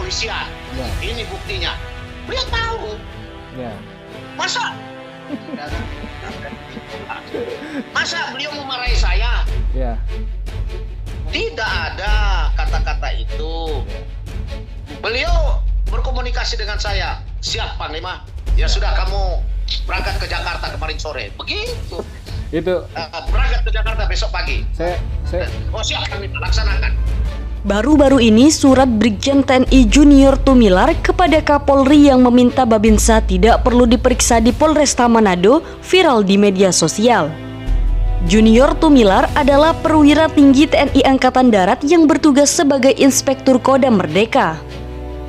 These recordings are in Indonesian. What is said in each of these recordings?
kepolisian. Ya. Ini buktinya. Beliau tahu. Ya. Masa beliau memarahi saya? Ya. Tidak ada kata-kata itu. Beliau berkomunikasi dengan saya. Siap Panglima. Ya sudah, kamu berangkat ke Jakarta kemarin sore. Begitu. Itu Berangkat ke Jakarta besok pagi. saya Oh siap Panglima, laksanakan. Baru-baru ini surat Brigjen TNI Junior Tumilar kepada Kapolri yang meminta Babinsa tidak perlu diperiksa di Polresta Manado viral di media sosial. Junior Tumilar adalah perwira tinggi TNI Angkatan Darat yang bertugas sebagai Inspektur Kodam Merdeka.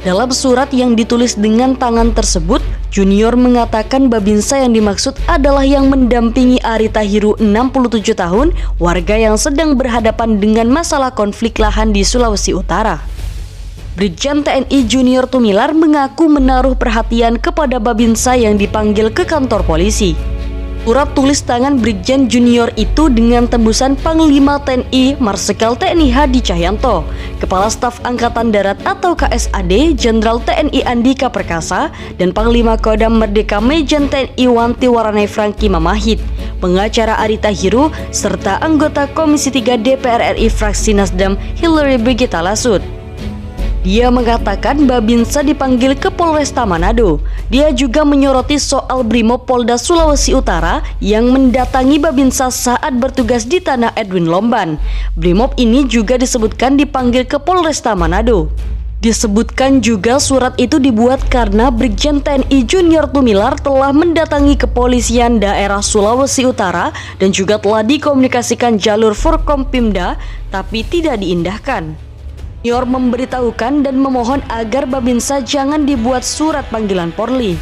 Dalam surat yang ditulis dengan tangan tersebut, Junior mengatakan Babinsa yang dimaksud adalah yang mendampingi Ari Tahiru 67 tahun, warga yang sedang berhadapan dengan masalah konflik lahan di Sulawesi Utara. Brigjen TNI Junior Tumilar mengaku menaruh perhatian kepada Babinsa yang dipanggil ke kantor polisi. Surat tulis tangan Brigjen Junior itu dengan tembusan Panglima TNI Marsikal TNI Hadi Cahyanto, Kepala Staf Angkatan Darat atau KSAD Jenderal TNI Andika Perkasa, dan Panglima Kodam Merdeka Mejen TNI Wanti Waranai Franky Mamahit, pengacara Ari Tahiru, serta anggota Komisi 3 DPR RI fraksi Nasdem Hillary Brigita Lasut. Dia mengatakan Babinsa dipanggil ke Polresta Manado. Dia juga menyoroti soal Brimob Polda Sulawesi Utara yang mendatangi Babinsa saat bertugas di tanah Edwin Lomban. Brimob ini juga disebutkan dipanggil ke Polresta Manado. Disebutkan juga surat itu dibuat karena Brigjen TNI Junior Tumilar telah mendatangi kepolisian daerah Sulawesi Utara dan juga telah dikomunikasikan jalur Forkompimda tapi tidak diindahkan. Junior memberitahukan dan memohon agar Babinsa jangan dibuat surat panggilan Polri.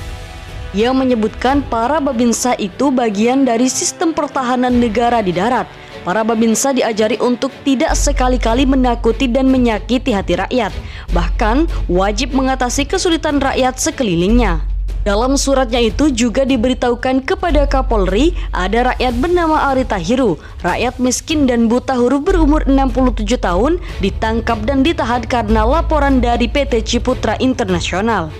Ia menyebutkan para Babinsa itu bagian dari sistem pertahanan negara di darat. Para Babinsa diajari untuk tidak sekali-kali menakuti dan menyakiti hati rakyat, bahkan wajib mengatasi kesulitan rakyat sekelilingnya. Dalam suratnya itu juga diberitahukan kepada Kapolri ada rakyat bernama Ari Tahiru, rakyat miskin dan buta huruf berumur 67 tahun, ditangkap dan ditahan karena laporan dari PT Ciputra Internasional.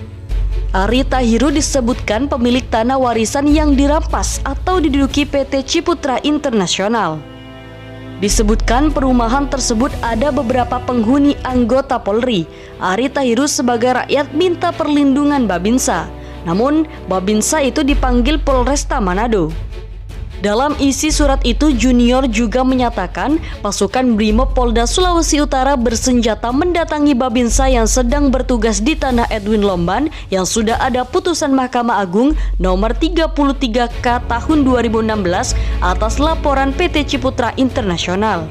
Ari Tahiru disebutkan pemilik tanah warisan yang dirampas atau diduduki PT Ciputra Internasional. Disebutkan perumahan tersebut ada beberapa penghuni anggota Polri. Ari Tahiru sebagai rakyat minta perlindungan Babinsa. Namun, Babinsa itu dipanggil Polresta Manado. Dalam isi surat itu, Junior juga menyatakan pasukan Brimob Polda Sulawesi Utara bersenjata mendatangi Babinsa yang sedang bertugas di tanah Edwin Lomban yang sudah ada putusan Mahkamah Agung nomor 33K tahun 2016 atas laporan PT Ciputra Internasional.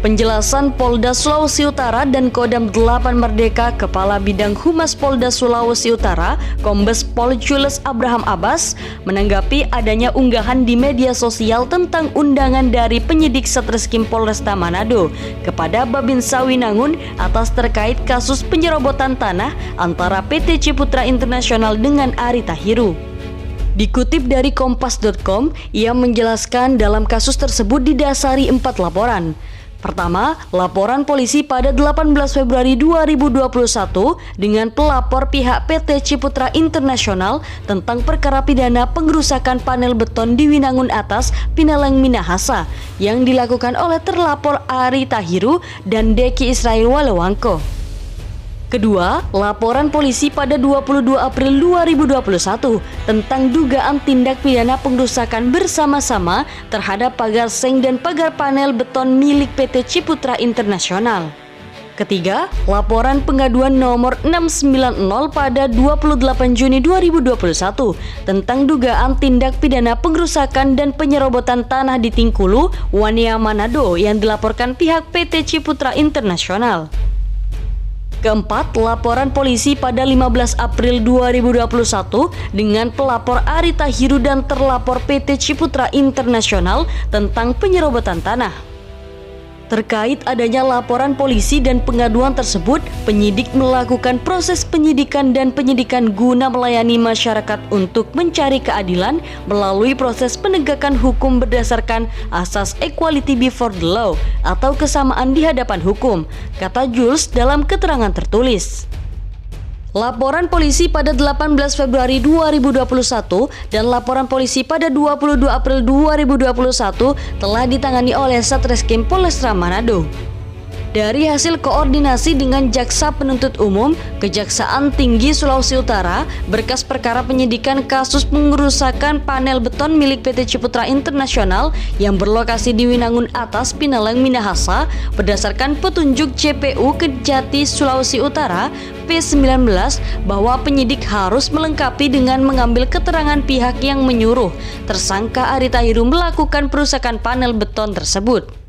Penjelasan Polda Sulawesi Utara dan Kodam 8 Merdeka Kepala Bidang Humas Polda Sulawesi Utara, Kombes Pol Jules Abraham Abbas, menanggapi adanya unggahan di media sosial tentang undangan dari penyidik Satreskrim Polresta Manado kepada Babinsa Winangun atas terkait kasus penyerobotan tanah antara PT Ciputra Internasional dengan Ari Tahiru. Dikutip dari Kompas.com, ia menjelaskan dalam kasus tersebut didasari 4 laporan. Pertama, laporan polisi pada 18 Februari 2021 dengan pelapor pihak PT Ciputra Internasional tentang perkara pidana pengerusakan panel beton di Winangun Atas, Pineleng Minahasa yang dilakukan oleh terlapor Ari Tahiru dan Deki Israel Walewangko. Kedua, laporan polisi pada 22 April 2021 tentang dugaan tindak pidana pengerusakan bersama-sama terhadap pagar seng dan pagar panel beton milik PT Ciputra Internasional. Ketiga, laporan pengaduan nomor 690 pada 28 Juni 2021 tentang dugaan tindak pidana pengerusakan dan penyerobotan tanah di Tingkulu, Wania Manado yang dilaporkan pihak PT Ciputra Internasional. Keempat, laporan polisi pada 15 April 2021 dengan pelapor Ari Tahiru dan terlapor PT Ciputra Internasional tentang penyerobotan tanah. Terkait adanya laporan polisi dan pengaduan tersebut, penyidik melakukan proses penyidikan dan penyidikan guna melayani masyarakat untuk mencari keadilan melalui proses penegakan hukum berdasarkan asas equality before the law atau kesamaan di hadapan hukum, kata Jules dalam keterangan tertulis. Laporan polisi pada 18 Februari 2021 dan laporan polisi pada 22 April 2021 telah ditangani oleh Satreskrim Polresta Manado. Dari hasil koordinasi dengan Jaksa Penuntut Umum, Kejaksaan Tinggi Sulawesi Utara, berkas perkara penyidikan kasus pengerusakan panel beton milik PT Ciputra International yang berlokasi di Winangun Atas, Pinalang, Minahasa, berdasarkan petunjuk CPU Kejati Sulawesi Utara P19 bahwa penyidik harus melengkapi dengan mengambil keterangan pihak yang menyuruh tersangka Ari Tahiru melakukan perusakan panel beton tersebut.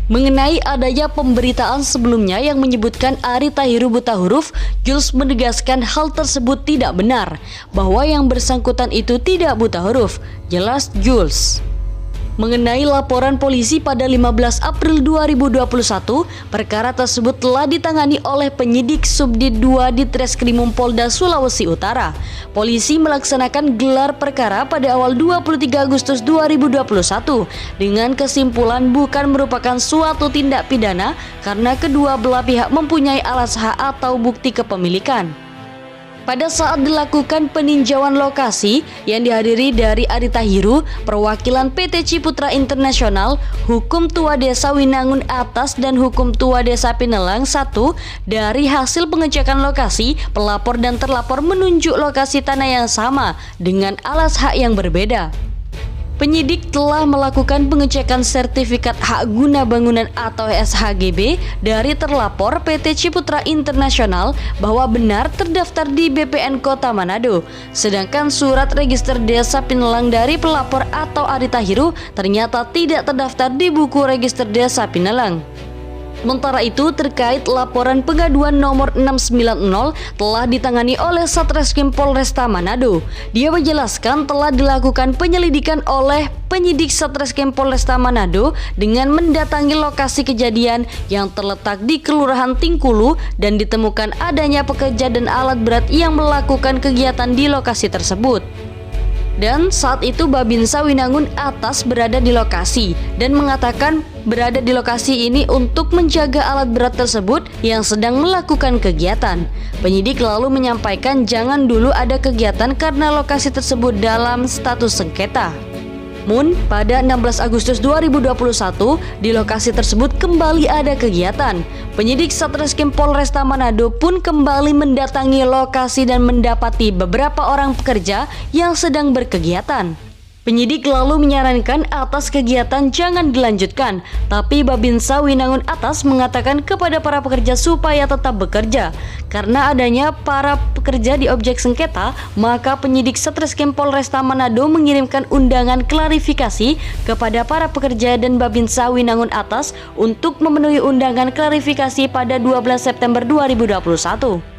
Mengenai adanya pemberitaan sebelumnya yang menyebutkan Ari Tahiru buta huruf, Jules menegaskan hal tersebut tidak benar, bahwa yang bersangkutan itu tidak buta huruf, jelas Jules. Mengenai laporan polisi pada 15 April 2021, perkara tersebut telah ditangani oleh penyidik Subdit 2 Ditreskrimum Polda Sulawesi Utara. Polisi melaksanakan gelar perkara pada awal 23 Agustus 2021 dengan kesimpulan bukan merupakan suatu tindak pidana karena kedua belah pihak mempunyai alas hak atau bukti kepemilikan. Pada saat dilakukan peninjauan lokasi yang dihadiri dari Ari Tahiru, perwakilan PT Ciputra International, Hukum Tua Desa Winangun Atas dan Hukum Tua Desa Pinalang 1, dari hasil pengecekan lokasi, pelapor dan terlapor menunjuk lokasi tanah yang sama dengan alas hak yang berbeda. Penyidik telah melakukan pengecekan sertifikat hak guna bangunan atau SHGB dari terlapor PT Ciputra International bahwa benar terdaftar di BPN Kota Manado. Sedangkan surat register desa Pinalang dari pelapor atau Ari Tahiru ternyata tidak terdaftar di buku register desa Pinalang. Sementara itu, terkait laporan pengaduan nomor 690 telah ditangani oleh Satreskrim Polresta Manado. Dia menjelaskan telah dilakukan penyelidikan oleh penyidik Satreskrim Polresta Manado dengan mendatangi lokasi kejadian yang terletak di Kelurahan Tingkulu dan ditemukan adanya pekerja dan alat berat yang melakukan kegiatan di lokasi tersebut. Dan saat itu Babinsa Winangun Atas berada di lokasi dan mengatakan berada di lokasi ini untuk menjaga alat berat tersebut yang sedang melakukan kegiatan. Penyidik lalu menyampaikan jangan dulu ada kegiatan karena lokasi tersebut dalam status sengketa. Namun, pada 16 Agustus 2021, di lokasi tersebut kembali ada kegiatan. Penyidik Satreskrim Polresta Manado pun kembali mendatangi lokasi dan mendapati beberapa orang pekerja yang sedang berkegiatan. Penyidik lalu menyarankan atas kegiatan jangan dilanjutkan, tapi Babinsa Winangun Atas mengatakan kepada para pekerja supaya tetap bekerja. Karena adanya para pekerja di objek sengketa, maka penyidik Satreskrim Polresta Manado mengirimkan undangan klarifikasi kepada para pekerja dan Babinsa Winangun Atas untuk memenuhi undangan klarifikasi pada 12 September 2021.